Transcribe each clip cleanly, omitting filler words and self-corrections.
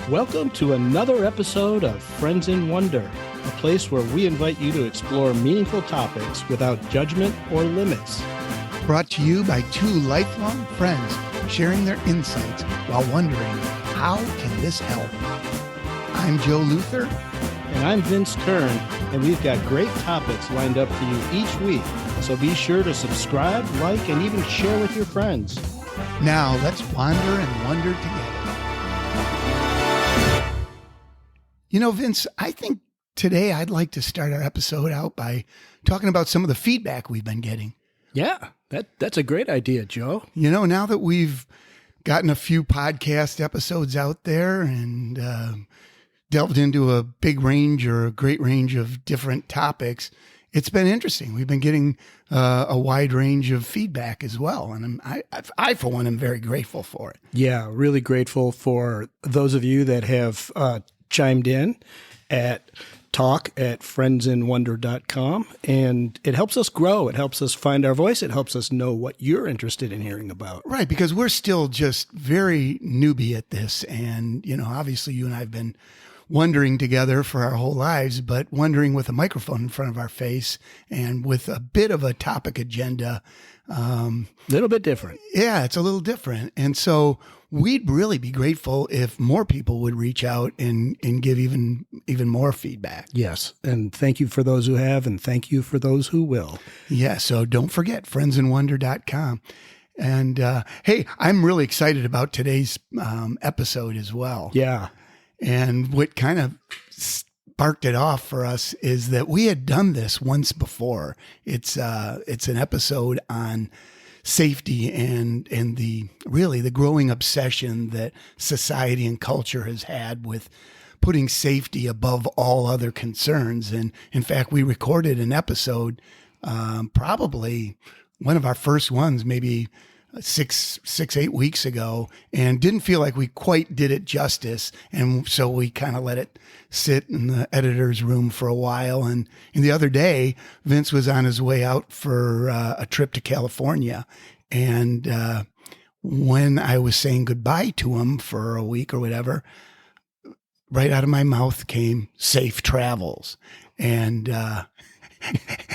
Welcome to another episode of Friends in Wonder, a place where we invite you to explore meaningful topics without judgment or limits. Brought to you by two lifelong friends sharing their insights while wondering, how can this help? I'm Joe Luther. And I'm Vince Kern, and we've got great topics lined up for you each week. So be sure to subscribe, like, and even share with your friends. Now let's wander and wonder together. You know, Vince, I think today I'd like to start our episode out by talking about some of the feedback we've been getting. Yeah, that's a great idea, Joe. You know, now that we've gotten a few podcast episodes out there and delved into a big range or a great range of different topics, it's been interesting. We've been getting a wide range of feedback as well. And I, for one, am very grateful for it. Yeah, really grateful for those of you that have chimed in at talk@friendsinwonder.com. And it helps us grow. It helps us find our voice. It helps us know what you're interested in hearing about. Right, because we're still just very newbie at this. And, you know, obviously you and I have been wondering together for our whole lives, but wondering with a microphone in front of our face and with a bit of a topic agenda. A little bit different. Yeah, it's a little different. And so we'd really be grateful if more people would reach out and give even more feedback. Yes. And thank you for those who have, and thank you for those who will. Yeah. So don't forget, friendsinwonder.com. And hey, I'm really excited about today's episode as well. Yeah. And what kind of sparked it off for us is that we had done this once before. It's an episode on safety and the growing obsession that society and culture has had with putting safety above all other concerns. And in fact, we recorded an episode, probably one of our first ones, maybe 8 weeks ago, and didn't feel like we quite did it justice. And so we kind of let it sit in the editor's room for a while. And the other day, Vince was on his way out for a trip to California. And when I was saying goodbye to him for a week or whatever, right out of my mouth came safe travels. And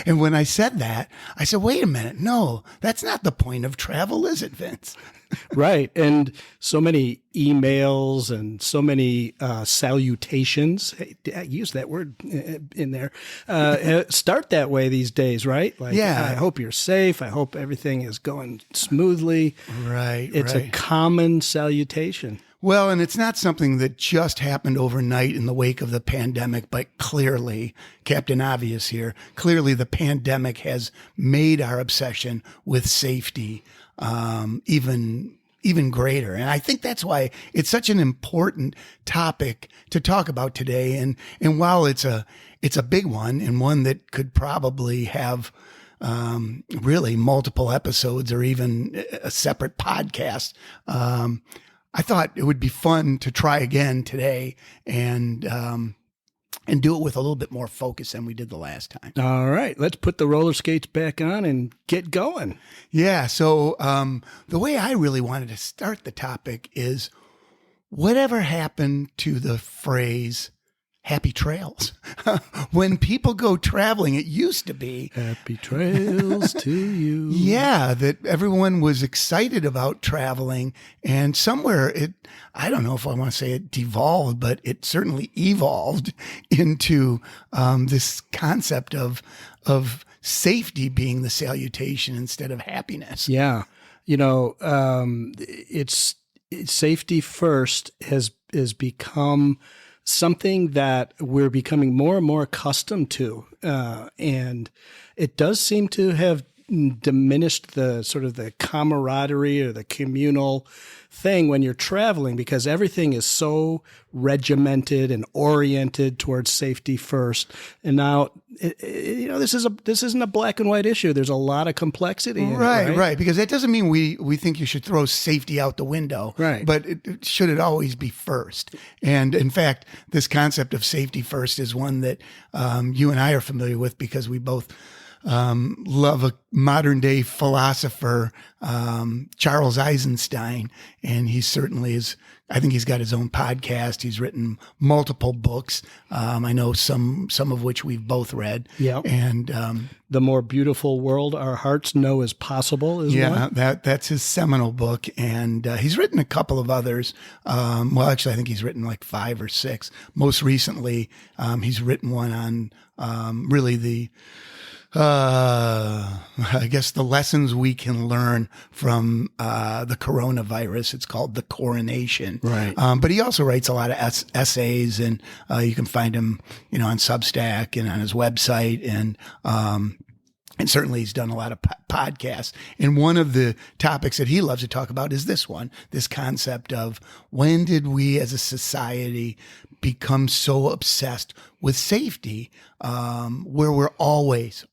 when I said that, I said, wait a minute. No, that's not the point of travel, is it, Vince? Right. And so many emails and so many salutations, I use that word in there, start that way these days, right? Like, yeah. I hope you're safe. I hope everything is going smoothly. Right. It's a common salutation. Well, and it's not something that just happened overnight in the wake of the pandemic, but clearly, Captain Obvious here, clearly the pandemic has made our obsession with safety even greater. And I think that's why it's such an important topic to talk about today. And while it's a big one, and one that could probably have really multiple episodes or even a separate podcast, I thought it would be fun to try again today and do it with a little bit more focus than we did the last time. All right, let's put the roller skates back on and get going. Yeah. So the way I really wanted to start the topic is, whatever happened to the phrase happy trails? When people go traveling, it used to be happy trails to you. Yeah, that everyone was excited about traveling, and somewhere I don't know if I want to say it devolved, but it certainly evolved into this concept of safety being the salutation instead of happiness. Yeah. You know, it's safety first has become something that we're becoming more and more accustomed to. And it does seem to have diminished the sort of the camaraderie or the communal thing when you're traveling, because everything is so regimented and oriented towards safety first. And now, this isn't a black and white issue. There's a lot of complexity in it, right. Because that doesn't mean we think you should throw safety out the window. Right. But should it always be first? And in fact, this concept of safety first is one that you and I are familiar with, because we both love a modern day philosopher, Charles Eisenstein, and he certainly has I think he's got his own podcast. He's written multiple books. I know some of which we've both read. Yeah. And The More Beautiful World Our Hearts Know Is Possible is one. That's his seminal book. And he's written a couple of others. Well, actually, I think he's written like 5 or 6. Most recently, he's written one on really the I guess the lessons we can learn from the coronavirus. It's called The Coronation. Right. But he also writes a lot of essays, and you can find him, on Substack and on his website. And certainly he's done a lot of podcasts. And one of the topics that he loves to talk about is this concept of when did we as a society become so obsessed with safety, where we're always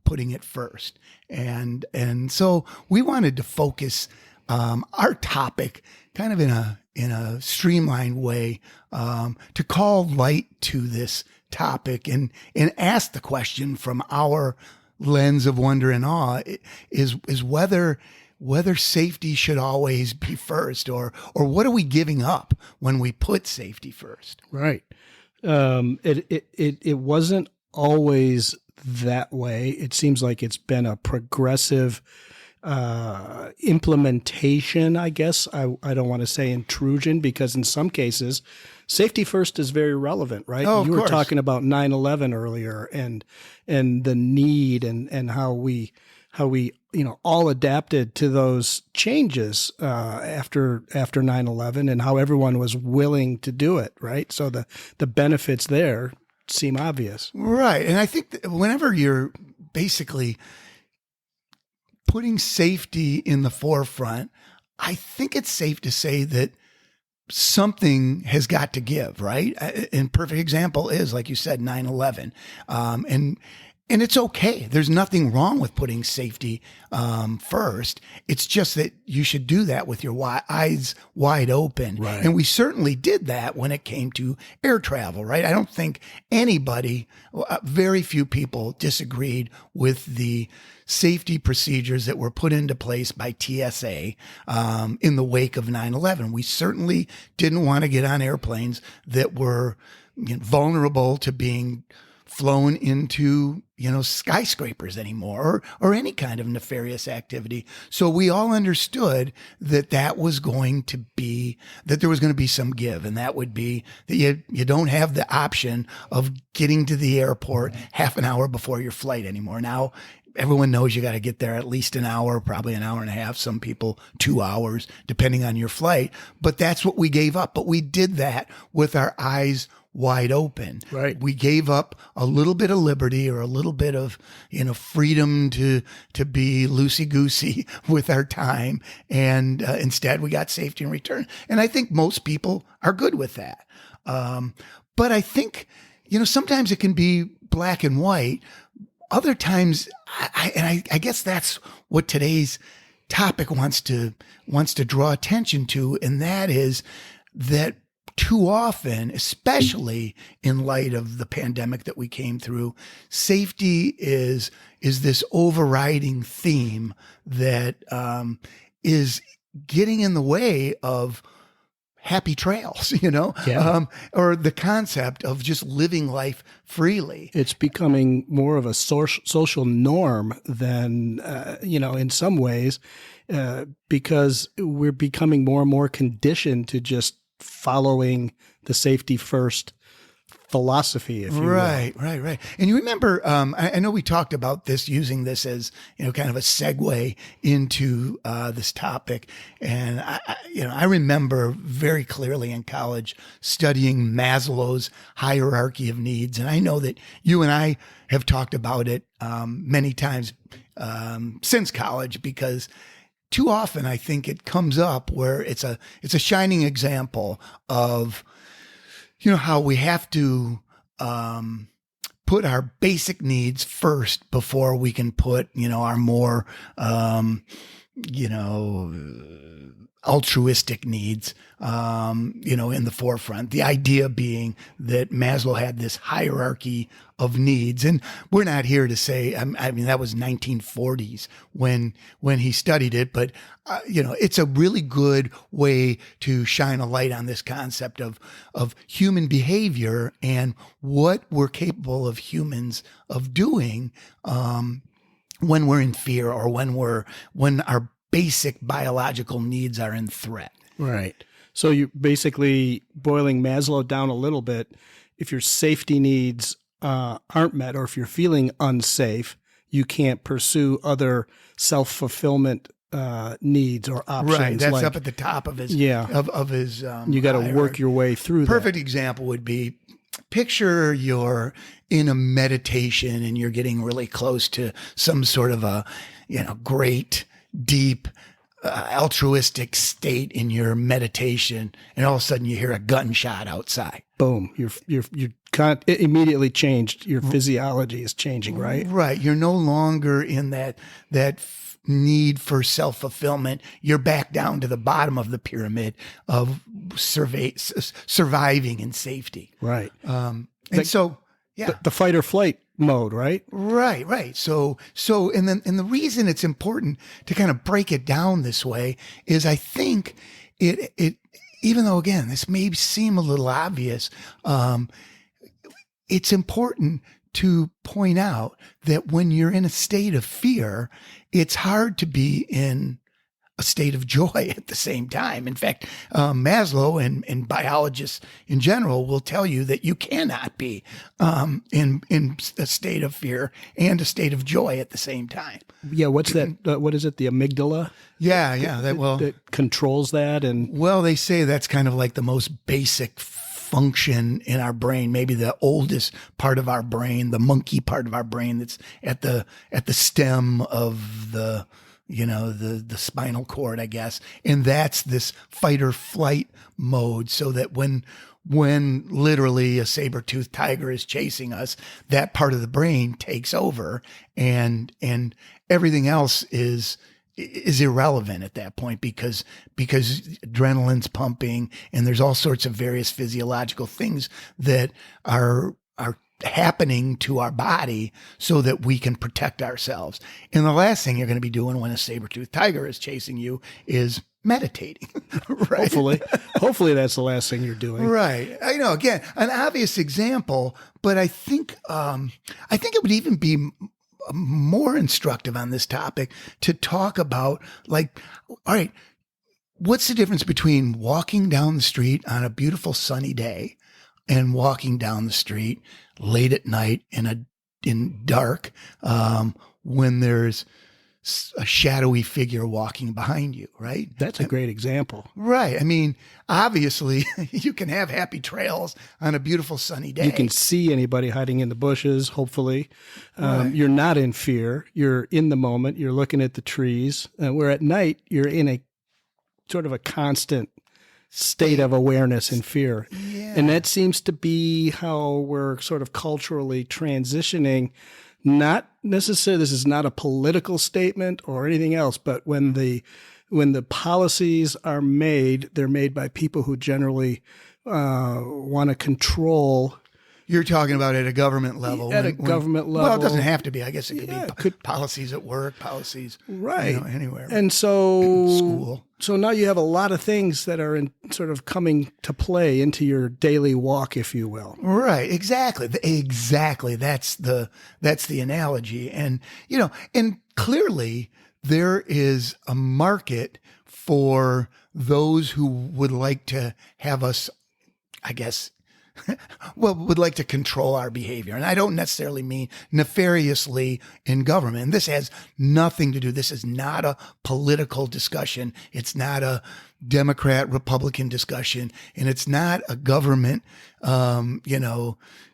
putting it first. And so we wanted to focus our topic kind of in a streamlined way, to call light to this topic and ask the question from our lens of wonder and awe is whether safety should always be first, or what are we giving up when we put safety first? Right. It wasn't always that way. It seems like it's been a progressive implementation, I guess. I don't want to say intrusion, because in some cases, safety first is very relevant, right? Oh, you were course. talking about 9/11 earlier, and the need and how we all adapted to those changes after 9/11, and how everyone was willing to do it, right? So the benefits there seem obvious. Right. And I think that whenever you're basically putting safety in the forefront, I think it's safe to say that something has got to give, right? And perfect example is, like you said, 9/11. And it's okay. There's nothing wrong with putting safety first. It's just that you should do that with your eyes wide open. Right. And we certainly did that when it came to air travel, right? I don't think anybody, very few people disagreed with the safety procedures that were put into place by TSA in the wake of 9/11. We certainly didn't want to get on airplanes that were vulnerable to being flown into, skyscrapers anymore, or any kind of nefarious activity. So we all understood that there was going to be some give, and that would be that you don't have the option of getting to the airport half an hour before your flight anymore. Now, everyone knows you got to get there at least an hour, probably an hour and a half, some people 2 hours, depending on your flight. But that's what we gave up. But we did that with our eyes wide open. Right. We gave up a little bit of liberty, or a little bit of, freedom to be loosey-goosey with our time. And instead we got safety in return. And I think most people are good with that. But I think, sometimes it can be black and white. Other times, I guess that's what today's topic wants to draw attention to, and that is that too often, especially in light of the pandemic that we came through, safety is this overriding theme that is getting in the way of happy trails, or the concept of just living life freely. It's becoming more of a social norm than, in some ways, because we're becoming more and more conditioned to just following the safety first philosophy, if you will. Right. And you remember, I know we talked about this, using this as, kind of a segue into this topic. And I remember very clearly in college studying Maslow's hierarchy of needs. And I know that you and I have talked about it many times since college, because too often I think it comes up where it's a shining example of, how we have to put our basic needs first before we can put, our more altruistic needs, in the forefront. The idea being that Maslow had this hierarchy of needs, and we're not here to say, I mean, that was 1940s when he studied it, but it's a really good way to shine a light on this concept of human behavior and what we're capable of humans of doing when we're in fear or when our basic biological needs are in threat. Right. So you're basically boiling Maslow down a little bit. If your safety needs aren't met, or if you're feeling unsafe, you can't pursue other self-fulfillment needs or options. Right. That's up at the top of his, of his, you got to work your way through that. Perfect example would be, picture you're in a meditation and you're getting really close to some sort of a, great, deep, altruistic state in your meditation, and all of a sudden you hear a gunshot outside. Boom! You're it immediately changed. Your physiology is changing, right? Right. You're no longer in that need for self-fulfillment. You're back down to the bottom of the pyramid of surviving in safety. Right. The fight or flight mode, right? Right. So, and the reason it's important to kind of break it down this way is, I think it even though, again, this may seem a little obvious, it's important to point out that when you're in a state of fear, it's hard to be in a state of joy at the same time. In fact, Maslow and biologists in general will tell you that you cannot be in a state of fear and a state of joy at the same time. Yeah, what's that? What is it? The amygdala? Yeah. That controls that, and they say that's kind of like the most basic function in our brain, maybe the oldest part of our brain, the monkey part of our brain that's at the stem of the spinal cord, I guess. And that's this fight or flight mode, so that when literally a saber-toothed tiger is chasing us, that part of the brain takes over, and everything else is irrelevant at that point, because adrenaline's pumping and there's all sorts of various physiological things that are happening to our body so that we can protect ourselves. And the last thing you're going to be doing when a saber-toothed tiger is chasing you is meditating. Right? Hopefully that's the last thing you're doing. Right. I know, again, an obvious example, but I think it would even be more instructive on this topic to talk about, like, all right, what's the difference between walking down the street on a beautiful sunny day and walking down the street late at night in dark, when there's a shadowy figure walking behind you, right? That's a great example. Right. I mean, obviously you can have happy trails on a beautiful sunny day. You can see anybody hiding in the bushes, hopefully. Right. You're not in fear. You're in the moment. You're looking at the trees. Where at night, you're in a sort of a constant state of awareness and fear. Yeah. And that seems to be how we're sort of culturally transitioning. Not necessarily, this is not a political statement or anything else, but when the policies are made, they're made by people who generally want to control. You're talking about at a government level. At a government level. Well, it doesn't have to be. I guess it could be policies at work, policies anywhere. And so school. So now you have a lot of things that are in sort of coming to play into your daily walk, if you will. Right. Exactly. That's the analogy. And, and clearly there is a market for those who would like to have us, I guess, would like to control our behavior. And I don't necessarily mean nefariously in government. And this has nothing to do. This is not a political discussion. It's not a Democrat, Republican discussion. And it's not a government,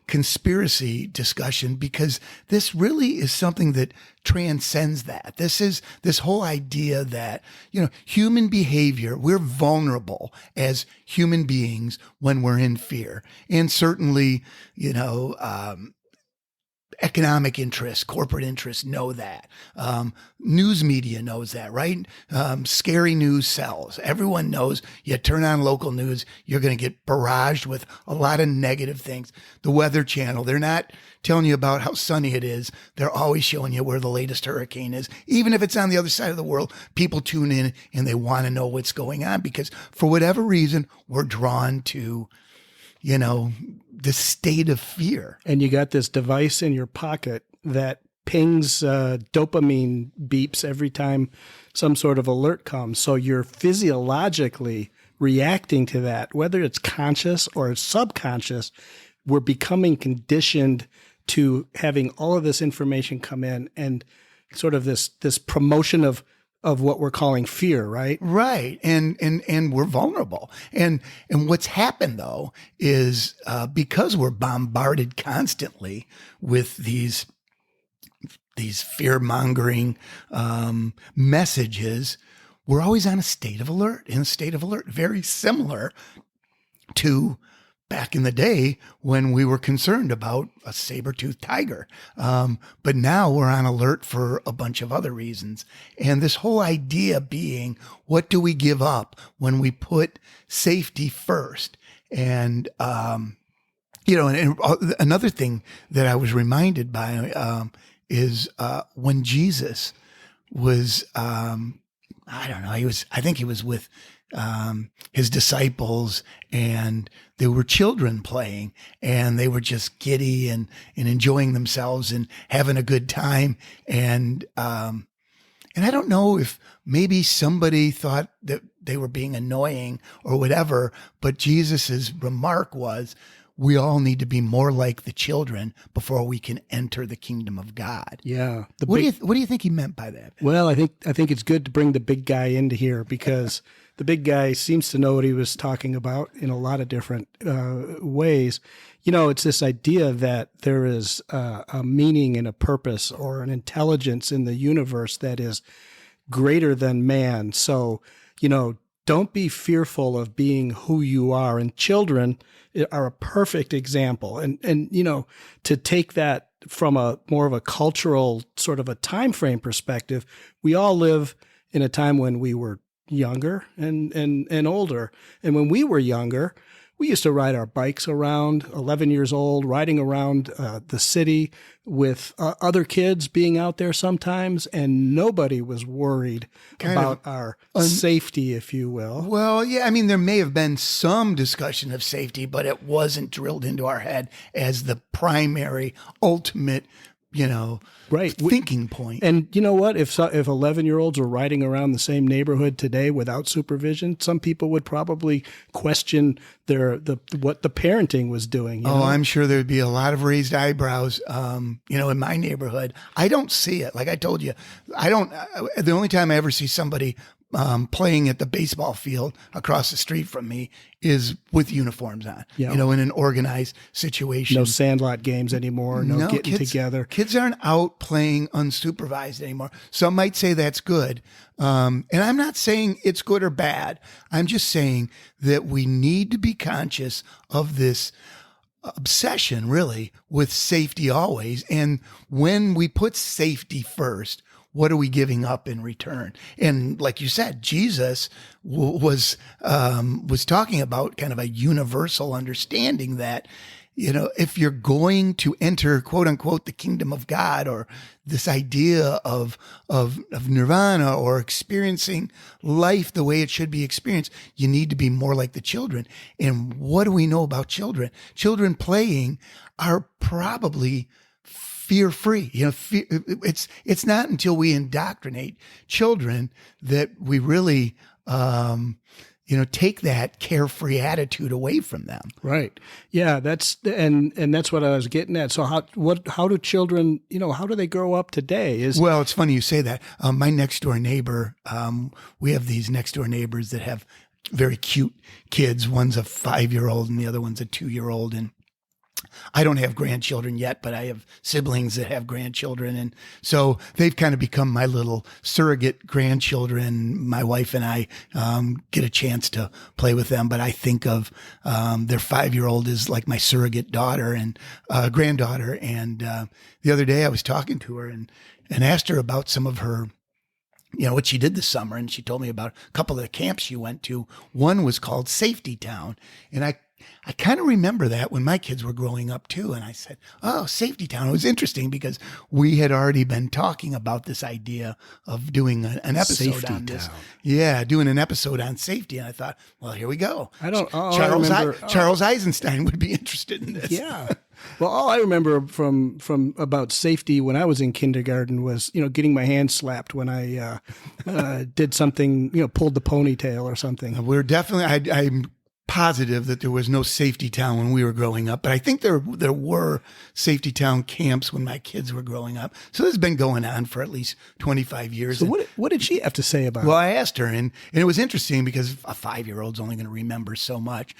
conspiracy discussion, because this really is something that transcends that. This is this whole idea that, human behavior, we're vulnerable as human beings when we're in fear. And certainly, economic interests, corporate interests know that. News media knows that, right? Scary news sells. Everyone knows you turn on local news, you're going to get barraged with a lot of negative things. The Weather Channel, they're not telling you about how sunny it is. They're always showing you where the latest hurricane is. Even if it's on the other side of the world, people tune in and they want to know what's going on because for whatever reason, we're drawn to, the state of fear. And you got this device in your pocket that pings dopamine beeps every time some sort of alert comes. So you're physiologically reacting to that, whether it's conscious or subconscious. We're becoming conditioned to having all of this information come in and sort of this promotion of what we're calling fear, right? Right. And we're vulnerable. And what's happened though is because we're bombarded constantly with these fear-mongering messages, we're always in a state of alert, very similar to back in the day when we were concerned about a saber-toothed tiger. But now we're on alert for a bunch of other reasons. And this whole idea being, what do we give up when we put safety first? And, and another thing that I was reminded by is when Jesus was, I think he was with his disciples, and there were children playing, and they were just giddy and enjoying themselves and having a good time. And I don't know if maybe somebody thought that they were being annoying or whatever, but Jesus's remark was, we all need to be more like the children before we can enter the kingdom of God. Yeah. What do you think he meant by that? Well, I think it's good to bring the big guy into here because the big guy seems to know what he was talking about in a lot of different ways. It's this idea that there is a meaning and a purpose or an intelligence in the universe that is greater than man. So, don't be fearful of being who you are. And children are a perfect example. And to take that from a more of a cultural sort of a time frame perspective, we all live in a time when we were younger and older. And when we were younger, we used to ride our bikes around, 11 years old, riding around the city with other kids being out there sometimes, and nobody was worried about our safety, if you will. Well, yeah, I mean, there may have been some discussion of safety, but it wasn't drilled into our head as the primary, ultimate, thinking point. And you know what? If 11-year-olds were riding around the same neighborhood today without supervision, some people would probably question what the parenting was doing. I'm sure there'd be a lot of raised eyebrows. In my neighborhood, I don't see it. Like I told you, the only time I ever see somebody playing at the baseball field across the street from me is with uniforms on, in an organized situation. No sandlot games anymore. No getting together. Kids aren't out playing unsupervised anymore. Some might say that's good. And I'm not saying it's good or bad. I'm just saying that we need to be conscious of this obsession really with safety always. And when we put safety first, what are we giving up in return? And like you said, Jesus was talking about kind of a universal understanding that, if you're going to enter, quote unquote, the kingdom of God, or this idea of nirvana, or experiencing life the way it should be experienced, you need to be more like the children. And what do we know about children? Children playing are probably fear-free. It's not until we indoctrinate children that we really, take that carefree attitude away from them. Right. Yeah. That's what I was getting at. So how do children, how do they grow up today? Well, it's funny you say that. My next door neighbor, we have these next door neighbors that have very cute kids. One's a 5-year-old and the other one's a 2-year-old. And I don't have grandchildren yet, but I have siblings that have grandchildren. And so they've kind of become my little surrogate grandchildren. My wife and I get a chance to play with them, but I think of their 5-year-old as like my surrogate daughter and granddaughter. And the other day I was talking to her and asked her about some of her, what she did this summer. And she told me about a couple of the camps she went to. One was called Safety Town. And I kind of remember that when my kids were growing up too. And I said, oh, Safety Town. It was interesting because we had already been talking about this idea of doing an episode Safety on this. Town. Yeah, doing an episode on safety. And I thought, well, here we go. Charles Eisenstein would be interested in this. Yeah. Well, all I remember from about safety when I was in kindergarten was, getting my hand slapped when I did something, pulled the ponytail or something. We're definitely, I'm positive that there was no Safety Town when we were growing up, but I think there were Safety Town camps when my kids were growing up. So this has been going on for at least 25 years. So what did she have to say about it? Well, I asked her, and it was interesting because a 5-year-old's only going to remember so much.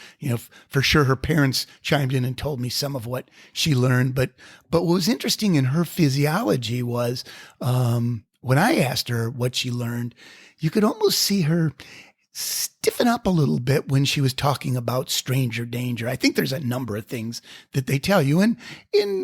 For sure her parents chimed in and told me some of what she learned, but what was interesting in her physiology was when I asked her what she learned, you could almost see her stiffen up a little bit when she was talking about stranger danger. I think there's a number of things that they tell you, and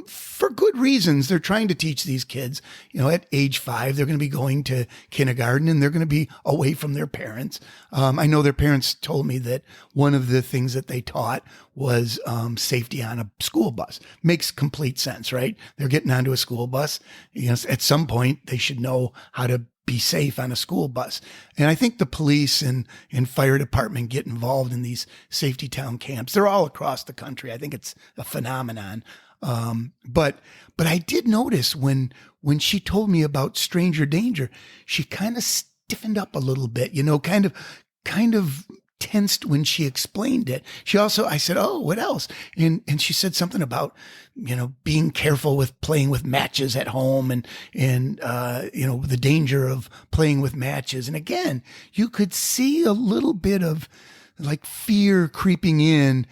for good reasons. They're trying to teach these kids, at age 5, they're going to be going to kindergarten and they're going to be away from their parents. I know their parents told me that one of the things that they taught was safety on a school bus. Makes complete sense, right? They're getting onto a school bus. At some point they should know how to be safe on a school bus. And I think the police and fire department get involved in these Safety Town camps. They're all across the country. I think it's a phenomenon. But I did notice when she told me about stranger danger, she kind of stiffened up a little bit, kind of tensed when she explained it. I said, oh, what else? And she said something about, being careful with playing with matches at home and the danger of playing with matches. And again, you could see a little bit of like fear creeping in.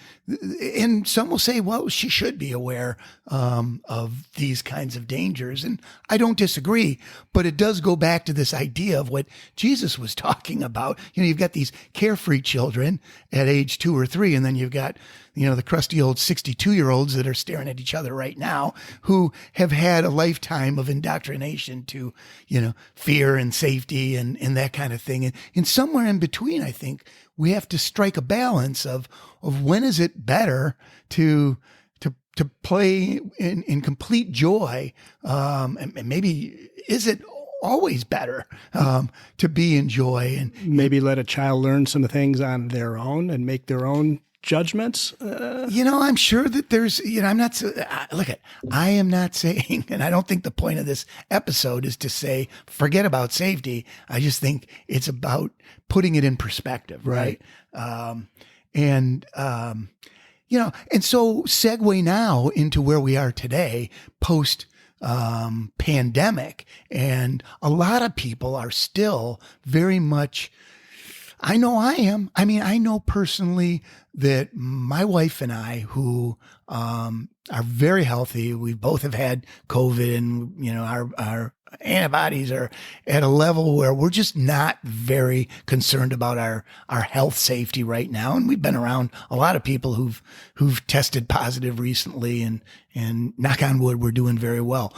And some will say, well, she should be aware of these kinds of dangers. And I don't disagree, but it does go back to this idea of what Jesus was talking about. You've got these carefree children at age 2 or 3, and then you've got, the crusty old 62-year-olds that are staring at each other right now who have had a lifetime of indoctrination to, fear and safety and that kind of thing. And somewhere in between, I think we have to strike a balance of when is it better to play in complete joy, and maybe is it always better to be in joy, and maybe let a child learn some things on their own and make their own judgments. I'm sure that there's, I'm not, I am not saying, and I don't think the point of this episode is to say, forget about safety. I just think it's about putting it in perspective. Right. And so segue now into where we are today, post pandemic. And a lot of people are still very much, I know I am. I mean, I know personally that my wife and I, who are very healthy, we both have had COVID, and our antibodies are at a level where we're just not very concerned about our health safety right now. And we've been around a lot of people who've tested positive recently, and knock on wood, we're doing very well.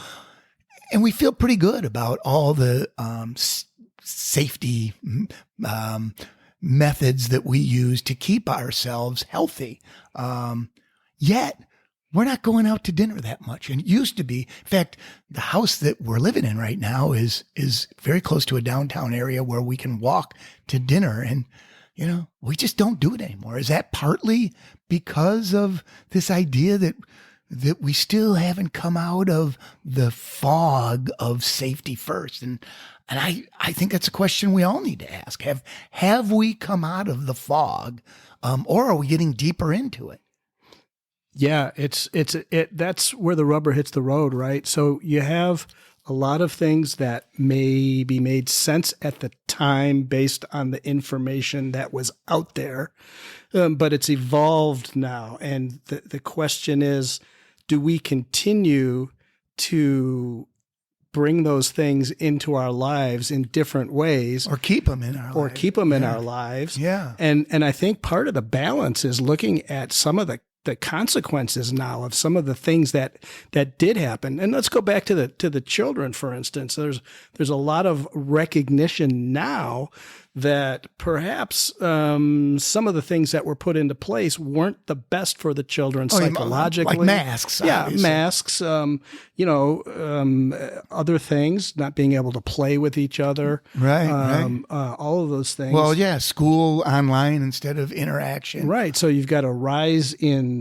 And we feel pretty good about all the safety methods that we use to keep ourselves healthy. Yet we're not going out to dinner that much. And it used to be, in fact, the house that we're living in right now is very close to a downtown area where we can walk to dinner. And, we just don't do it anymore. Is that partly because of this idea that we still haven't come out of the fog of safety first? And I think that's a question we all need to ask. Have we come out of the fog, or are we getting deeper into it? Yeah, that's where the rubber hits the road, right? So you have a lot of things that maybe made sense at the time based on the information that was out there, but it's evolved now. And the question is, do we continue to bring those things into our lives in different ways, or keep them in our lives. in our lives? Yeah. And I think part of the balance is looking at some of the consequences now of some of the things that did happen. And let's go back to the children, for instance. There's a lot of recognition now that perhaps some of the things that were put into place weren't the best for the children psychologically. Like masks. Obviously. Masks, other things, not being able to play with each other. Right. All of those things. Well, yeah, school online instead of interaction. Right. So you've got a rise in,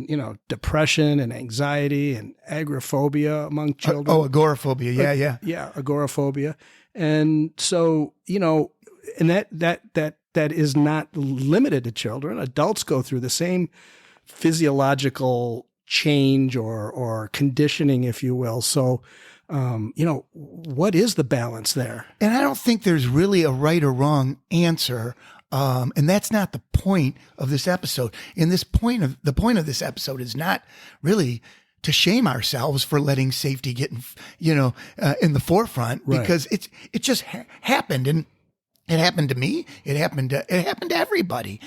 depression and anxiety and agoraphobia among children. Agoraphobia. Yeah. Yeah, agoraphobia. And so, and that is not limited to children. Adults go through the same physiological change or conditioning, if you will. So, what is the balance there? And I don't think there's really a right or wrong answer. And that's not the point of this episode. The point of this episode is not really to shame ourselves for letting safety get in the forefront, because it just happened. And it happened to me. It happened to everybody.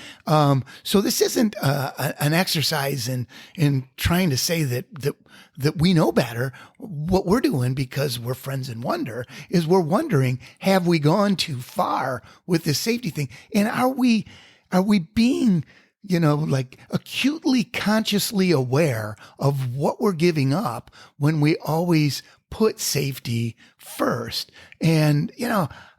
So this isn't an exercise in trying to say that we know better. What we're doing, because we're friends in wonder, is we're wondering, have we gone too far with this safety thing? And are we being, acutely consciously aware of what we're giving up when we always put safety first? And,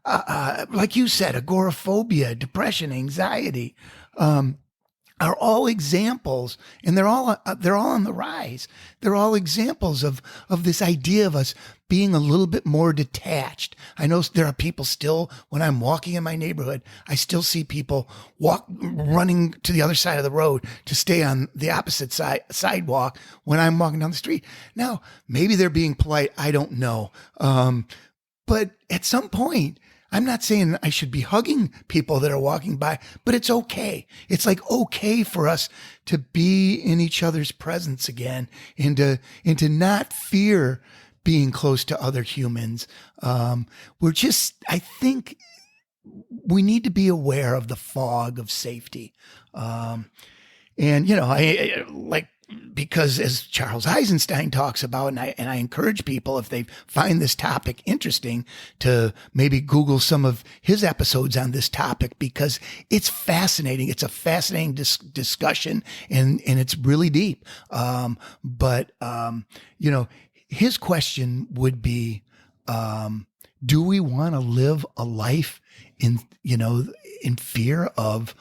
like you said, agoraphobia, depression, anxiety, are all examples, and they're all on the rise. They're all examples of this idea of us being a little bit more detached. I know there are people still, when I'm walking in my neighborhood, I still see people running to the other side of the road to stay on the opposite sidewalk when I'm walking down the street. Now, maybe they're being polite. I don't know. But at some point, I'm not saying I should be hugging people that are walking by, but it's okay. It's okay for us to be in each other's presence again, and to not fear being close to other humans. I think we need to be aware of the fog of safety. Because as Charles Eisenstein talks about, and I encourage people, if they find this topic interesting, to maybe Google some of his episodes on this topic, because it's fascinating. It's a fascinating discussion, and it's really deep. His question would be, do we want to live a life in fear of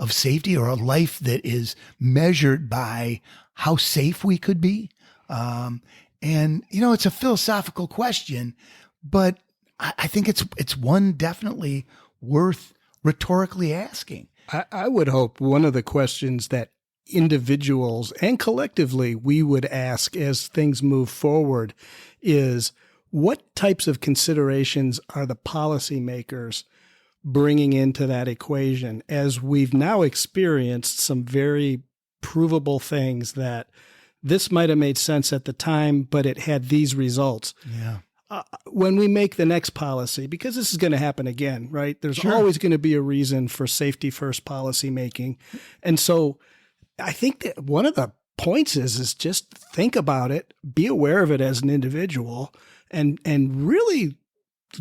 safety, or a life that is measured by how safe we could be? It's a philosophical question, but I think it's one definitely worth rhetorically asking. I would hope one of the questions that individuals and collectively we would ask as things move forward is, what types of considerations are the policymakers bringing into that equation, as we've now experienced some very provable things that this might have made sense at the time, but it had these results. Yeah. When we make the next policy, because this is going to happen again, right? There's always going to be a reason for safety first policy making. And so I think that one of the points is just think about it, be aware of it as an individual, and really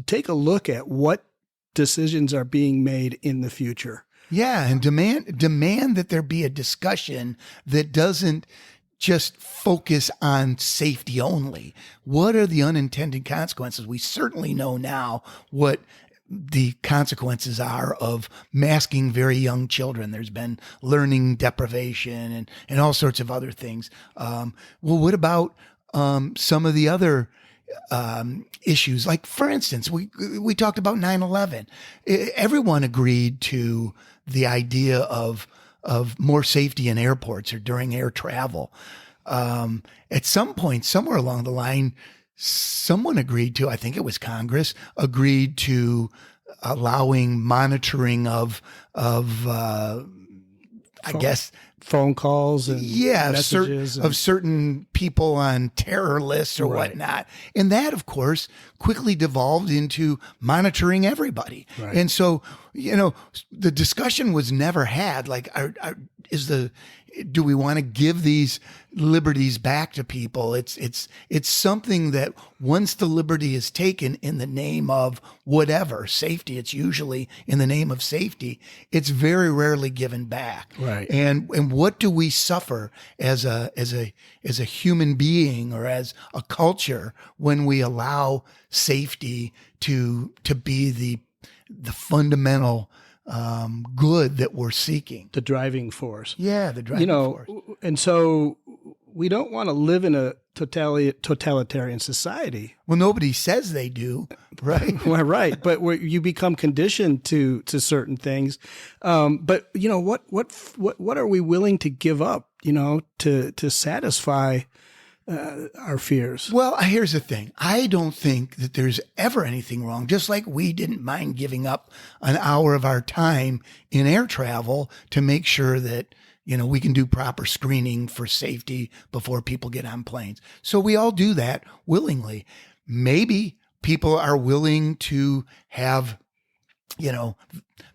take a look at what decisions are being made in the future. Yeah, and demand that there be a discussion that doesn't just focus on safety only. What are the unintended consequences? We certainly know now what the consequences are of masking very young children. There's been learning deprivation and all sorts of other things. What about some of the other issues? Like, for instance, we talked about 9/11. Everyone agreed to the idea of more safety in airports or during air travel. At some point, somewhere along the line, someone agreed to, I think it was Congress, agreed to allowing monitoring of phone calls and messages of certain people on terror lists or whatnot. And that, of course, quickly devolved into monitoring everybody. Right. And so, the discussion was never had like, do we want to give these liberties back to people? It's something that once the liberty is taken in the name of whatever safety, it's usually in the name of safety. It's very rarely given back. Right. And what do we suffer as a human being or as a culture when we allow safety to be the fundamental good that we're seeking, the driving force. Yeah, the driving force. And so we don't want to live in a totalitarian society. Well, nobody says they do, right? Well, right, but you become conditioned to certain things. But what are we willing to give up? To satisfy our fears. Well, here's the thing. I don't think that there's ever anything wrong. Just like we didn't mind giving up an hour of our time in air travel to make sure that, we can do proper screening for safety before people get on planes. So we all do that willingly. Maybe people are willing to have,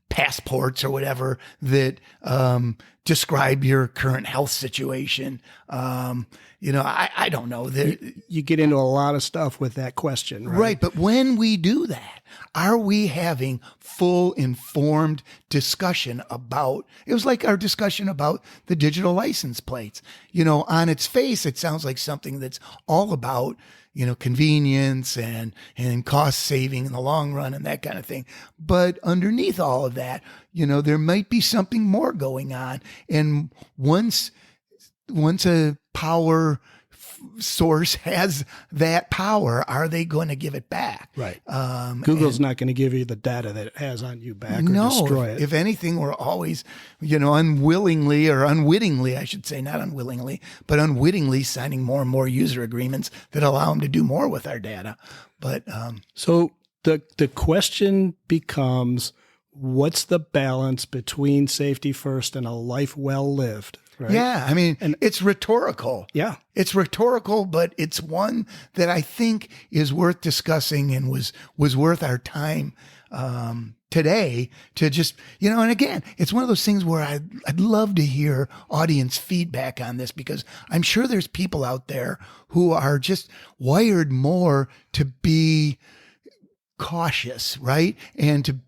passports or whatever that describe your current health situation. I don't know. You get into a lot of stuff with that question, right? Right. But when we do that, are we having full informed discussion about, it was like our discussion about the digital license plates. On its face, it sounds like something that's all about, convenience and cost saving in the long run and that kind of thing. But underneath all of that, there might be something more going on. And once a power source has that power, are they going to give it back? Right. Google's not going to give you the data that it has on you back or destroy it. If anything, we're always, unwillingly or unwittingly, I should say, not unwillingly, but unwittingly signing more and more user agreements that allow them to do more with our data. But so the question becomes, what's the balance between safety first and a life well lived? Right? Yeah, I mean, it's rhetorical. Yeah. It's rhetorical, but it's one that I think is worth discussing and was worth our time today to just, and again, it's one of those things where I'd love to hear audience feedback on this, because I'm sure there's people out there who are just wired more to be cautious, right? And to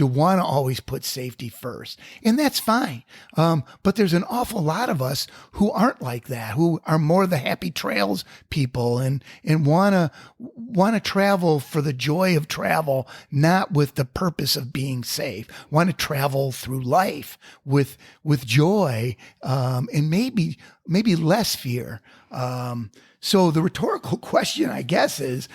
want to always put safety first. And that's fine. But there's an awful lot of us who aren't like that, who are more the happy trails people and want to travel for the joy of travel, not with the purpose of being safe, want to travel through life with joy, and maybe less fear. So the rhetorical question, I guess, is,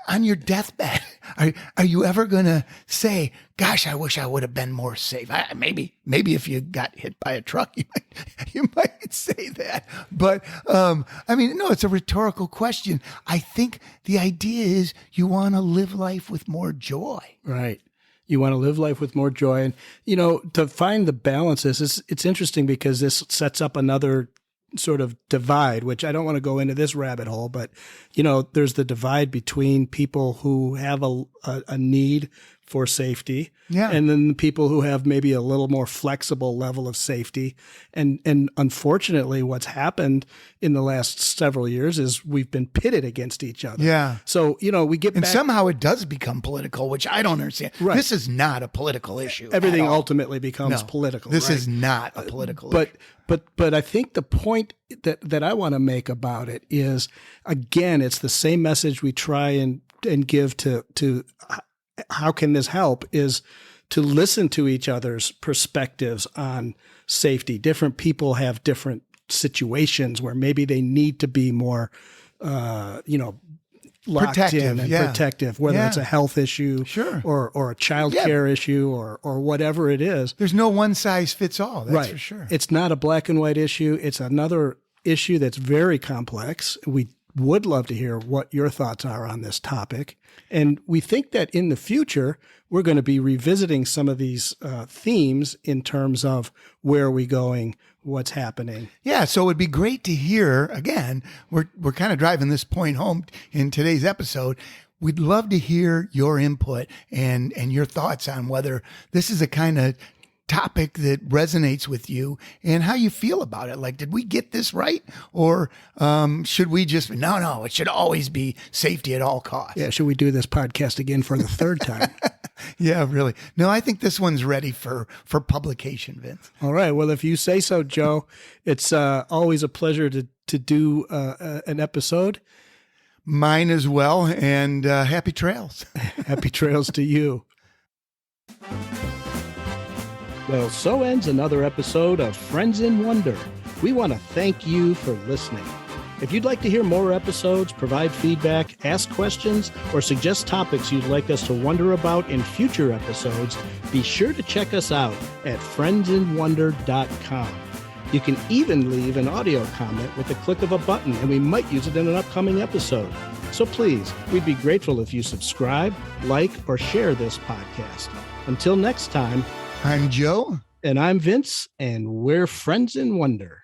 on your deathbed, are you ever going to say, gosh, I wish I would have been more safe? Maybe if you got hit by a truck, you might say that. But, no, it's a rhetorical question. I think the idea is you want to live life with more joy. Right. You want to live life with more joy. And, to find the balances, it's interesting because this sets up another sort of divide, which I don't want to go into this rabbit hole, but there's the divide between people who have a need for safety, and then the people who have maybe a little more flexible level of safety. And unfortunately, what's happened in the last several years is we've been pitted against each other. Yeah. So we get and back, somehow it does become political, which I don't understand. Right. This is not a political issue. Everything ultimately becomes political. This right? is not a political issue. But I think the point that I want to make about it is, again, it's the same message we try and give to how can this help, is to listen to each other's perspectives on safety. Different people have different situations where maybe they need to be more, locked protective, in and protective, whether it's a health issue or a child care issue or whatever it is. There's no one size fits all. That's for sure. It's not a black and white issue. It's another issue that's very complex. We would love to hear what your thoughts are on this topic. And we think that in the future, we're going to be revisiting some of these themes in terms of where are we going, what's happening. Yeah, so it'd be great to hear, again, we're kind of driving this point home in today's episode. We'd love to hear your input and your thoughts on whether this is a kind of topic that resonates with you and how you feel about it. Like, did we get this right? Or should we just, no, it should always be safety at all costs. Yeah, should we do this podcast again for the third time? Yeah, really. No, I think this one's ready for publication, Vince. All right. Well, if you say so, Joe, it's always a pleasure to do an episode. Mine as well. And happy trails. Happy trails to you. Well, so ends another episode of Friends in Wonder. We want to thank you for listening. If you'd like to hear more episodes, provide feedback, ask questions, or suggest topics you'd like us to wonder about in future episodes, be sure to check us out at friendsinwonder.com. You can even leave an audio comment with the click of a button, and we might use it in an upcoming episode. So please, we'd be grateful if you subscribe, like, or share this podcast. Until next time, I'm Joe. And I'm Vince, and we're Friends in Wonder.